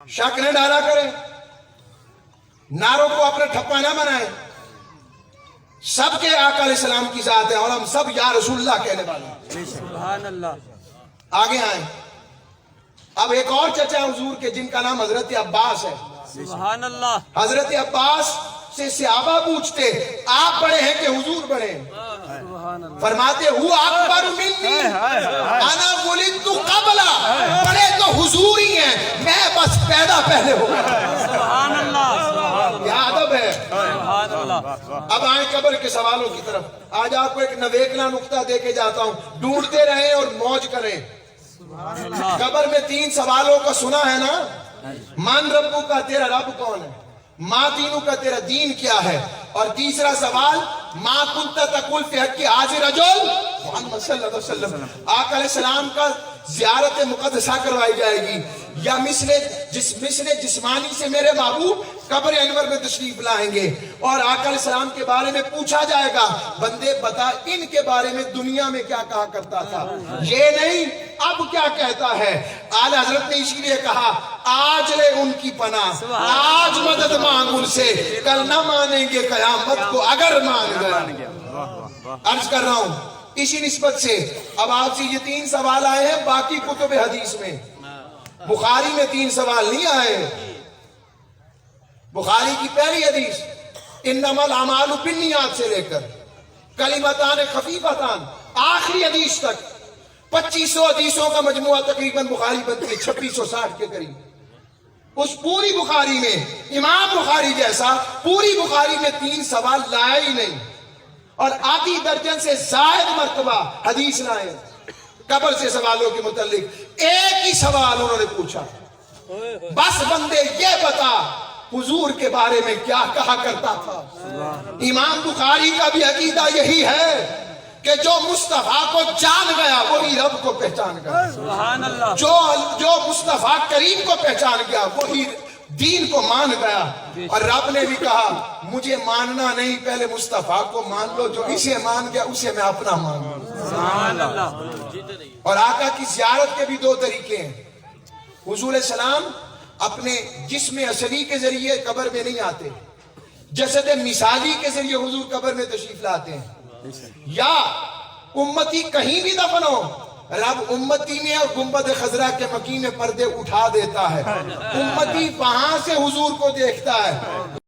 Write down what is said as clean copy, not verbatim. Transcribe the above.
शक न डाला करें, नारों को अपना ठप्पा ना बनाए। सबके आका अलैहिस्सलाम की जात है और हम सब या रसूलुल्लाह कहने वाले हैं। सुभान अल्लाह। आगे आए। अब एक और चचा हुजूर के जिनका नाम हजरत अब्बास है। सुभान अल्लाह। हजरत अब्बास से सहाबा पूछते, आप बड़े हैं कि हुजूर बड़े हैं? सुभान अल्लाह। फरमाते हुआ अकबर मिन्नी अना वुलिदतु क़बला, बड़े तो हुजूर ही हैं, मैं बस पैदा पहले हो गया। सुभान अल्लाह। क्या अदब है। सुभान अल्लाह। अब आए कब्र के सवालों की तरफ। आज आपको एक नवेकला नुक्ता दे के जाता हूं, ढूंढते रहें और मौज करें। कब्र में 3 सवालों का सुना है ना? मान रब्बू का, तेरा रब कौन है? माँ दीनू का, तेरा दीन क्या है? और तीसरा सवाल, माँ कुंता तकुल फी हक़्क़ि हाज़िर रजुल मुहम्मद सल्लल्लाहु अलैहि वसल्लम, आका अलैहिस्सलाम का ज़ियारत मुक़द्दसा करवाई जाएगी या मिसले जिस्मानी से मेरे महबूब कब्र अनवर में तशरीफ लाएंगे और आका अलैहिस्सलाम के बारे में पूछा जाएगा, बंदे बता इनके बारे में दुनिया में क्या कहा करता था, ये नहीं अब क्या कहता है। आला हजरत ने इसीलिए कहा, आज ले उनकी पनाह, आज मदद मांग उनसे, कल न मानेंगे कयामत को अगर मान गए। अर्ज कर रहा हूं इसी निस्बत से। अब आपसे ये 3 सवाल आए हैं बाकी कुतुब हदीस में, बुखारी में 3 सवाल नहीं आए। बुखारी की पहली हदीस इन्नमल अमालु बिन्नियात से लेकर कलिमतान खफीफतान आखिरी हदीस तक 2500 हदीसों का मजमुआ तकरीबन बुखारी बनती है, 2660 के करीब। उस पूरी बुखारी में इमाम बुखारी जैसा पूरी बुखारी में 3 सवाल लाए ही नहीं और आधी दर्जन से जायद मर्तबा हदीस लाए कब्र से सवालों के मुतालिक। एक ही सवाल उन्होंने पूछा, बस बंदे ये बता हुजूर के बारे में क्या कहा करता था। इमाम बुखारी का भी अकीदा यही है कि जो मुस्तफा को जान गया वही रब को पहचान गया। सुभान अल्लाह। जो मुस्तफा करीम को पहचान गया वही दीन को मान गया। और रब ने भी कहा, मुझे मानना नहीं, पहले मुस्तफा को मान लो, जो इसे मान गया उसे मैं अपना मान लूं। सुभान अल्लाह। और आका की ज़ियारत के भी 2 तरीके हैं। हुजूर सलाम अपने जिस्म असली के जरिए कब्र में नहीं आते, जसद मिसाली के जरिए हुजूर कब्र में तशरीफ लाते हैं। या उम्मती कहीं भी दफन हो, रब उम्मती में और गुंबद खजरा के मकीन पर्दे उठा देता है, उम्मती वहां से हुजूर को देखता है।